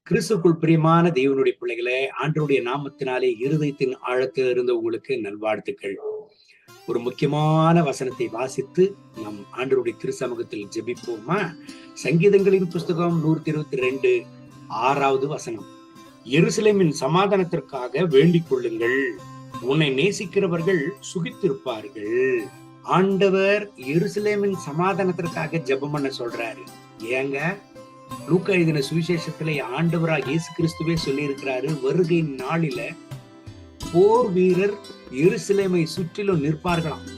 கிறிஸ்துக்குள் பிரியமான தேவனுடைய பிள்ளைகளே, ஆண்டவருடைய நாமத்தினாலே இருதயத்தின் ஆழத்தில் இருந்த உங்களுக்கு நல்வாழ்த்துக்கள். ஒரு முக்கியமான வசனத்தை வாசித்து நம் ஆண்டவருடைய திருச்சமூகத்தில் ஜெபிப்போமா? சங்கீதங்களின் புஸ்தகம் 122 6வது வசனம். எருசலேமின் சமாதானத்திற்காக வேண்டிக் கொள்ளுங்கள், உன்னை நேசிக்கிறவர்கள் சுகித்திருப்பார்கள். ஆண்டவர் எருசலேமின் சமாதானத்திற்காக ஜெபம் பண்ண சொல்றாரு. ஏங்க, லூக்கா எழுதின சுவிசேஷத்துல ஆண்டவராக இயேசு கிறிஸ்துவே சொல்லி இருக்கிறாரு, வருகை நாளில போர் வீரர் எருசலேமை சுற்றிலும் நிற்பார்களாம்.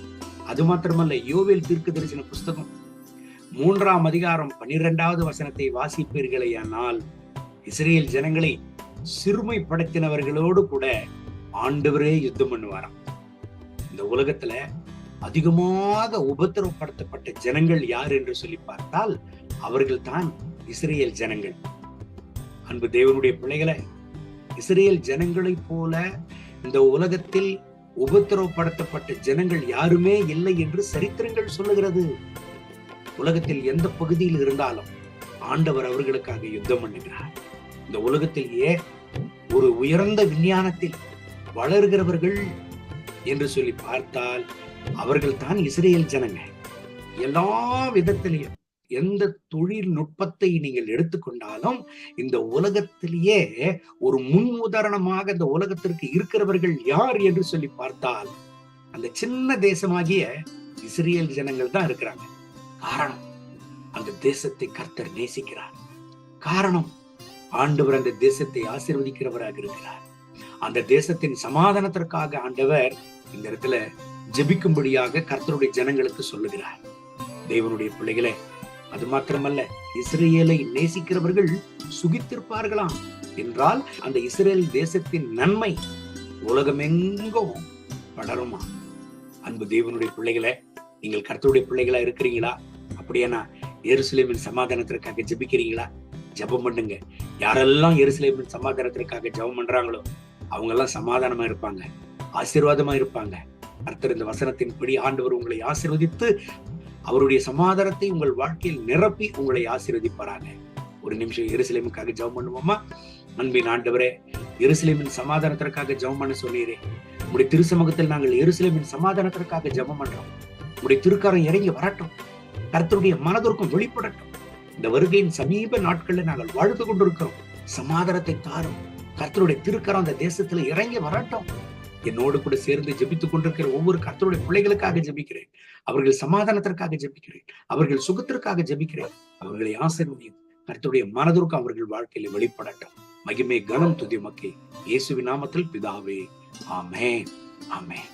அது மாத்திரமல்ல, யோவேல் தீர்க்க தரிசன புஸ்தகம் 3ஆம் அதிகாரம் 12வது வசனத்தை வாசிப்பீர்களேயானால், இஸ்ரேல் ஜனங்களை சிறுமைப்படுத்தினவர்களோடு கூட ஆண்டவரே யுத்தம் பண்ணுவாராம். இந்த உலகத்துல அதிகமாக உபத்திரவப்படுத்தப்பட்ட ஜனங்கள் யார் என்று சொல்லி பார்த்தால் அவர்கள் தான் இஸ்ரேல் ஜனங்கள். அன்பு தேவனுடைய பிள்ளைகளை, இஸ்ரேல் ஜனங்களை போல இந்த உலகத்தில் உபத்திரவப்படுத்தப்பட்ட ஜனங்கள் யாருமே இல்லை என்று சரித்திரங்கள் சொல்லுகிறது. உலகத்தில் எந்த பகுதியில் இருந்தாலும் ஆண்டவர் அவர்களுக்காக யுத்தம் பண்ணுகிறார். இந்த உலகத்திலேயே ஒரு உயர்ந்த விஞ்ஞானத்தில் வளர்கிறவர்கள் என்று சொல்லி பார்த்தால் அவர்கள் தான் இஸ்ரேல் ஜனங்க. எல்லா விதத்திலையும் எந்த தொழில்நுட்பத்தை நீங்கள் எடுத்துக்கொண்டாலும் இந்த உலகத்திலேயே ஒரு முன் உதாரணமாக இந்த உலகத்திற்கு இருக்கிறவர்கள் யார் என்று சொல்லி பார்த்தால் அந்த சின்ன தேசமாகிய இஸ்ரேல் ஜனங்கள் தான் இருக்கிறாங்க. காரணம், அந்த தேசத்தை கர்த்தர் நேசிக்கிறார். காரணம், ஆண்டவர் அந்த தேசத்தை ஆசீர்வதிக்கிறவராக இருக்கிறார். அந்த தேசத்தின் சமாதானத்திற்காக ஆண்டவர் இந்த இடத்துல ஜெபிக்கும்படியாக கர்த்தருடைய ஜனங்களுக்கு சொல்லுகிறார். தேவனுடைய பிள்ளைகளே, அது மாத்திரமல்ல, இஸ்ரேலை நேசிக்கிறவர்கள் சுகித்திருப்பார்களாம் என்றால் அந்த இஸ்ரேல் தேசத்தின் நன்மை உலகமெங்கும் படருமா. அன்பு தேவனுடைய பிள்ளைகளை, நீங்கள் கர்த்தருடைய பிள்ளைகளா இருக்கிறீங்களா? அப்படியானா எருசலேமின் சமாதானத்திற்காக ஜெபிக்கிறீங்களா? ஜெபம் பண்ணுங்க. யாரெல்லாம் எருசலேமின் சமாதானத்திற்காக ஜெபம் பண்றாங்களோ அவங்க எல்லாம் சமாதானமா இருப்பாங்க, ஆசீர்வாதமா இருப்பாங்க. கர்த்தர் இந்த வசனத்தின்படி ஆண்டவர் உங்களை ஆசீர்வதித்து அவருடைய சமாதானத்தை உங்கள் வாழ்க்கையில் நிரப்பி உங்களை ஆசீர்வதிப்பாராங்க. ஒரு நிமிஷம் எருசலேமுக்காக ஜெபம் பண்ணுவோமா? அன்பின் ஆண்டவரே, எருசலேமின் சமாதானத்திற்காக ஜெபம் பண்ண சொன்னீரே. உங்களுடைய திருச்சமூகத்தில் நாங்கள் எருசலேமின் சமாதானத்திற்காக ஜெபம் பண்றோம். உங்களுடைய திருக்காரம் இறங்கி வரட்டும், கர்த்தருடைய மனதிற்கும் வெளிப்படட்டும். இந்த வருகையின் சமீப நாட்கள்ல நாங்கள் வாழ்ந்து கொண்டிருக்கிறோம். சமாதானத்தை தாரும். கர்த்தருடைய திருக்கரம் அந்த தேசத்துல இறங்கி வரட்டும். என்னோடு கூட சேர்ந்து ஜெபித்துக் கொண்டிருக்கிற ஒவ்வொரு கர்த்தருடைய பிள்ளைகளுக்காக ஜெபிக்கிறேன். அவர்கள் சமாதானத்திற்காக ஜெபிக்கிறேன். அவர்கள் சுகத்திற்காக ஜெபிக்கிறேன். அவர்களை ஆசீர்வதியும். கர்த்தருடைய மனதிற்கு அவர்கள் வாழ்க்கையில வெளிப்படட்டும். மகிமை கனம் துதி மக்கே இயேசுவின் நாமத்தில் பிதாவே, ஆமென், ஆமென்.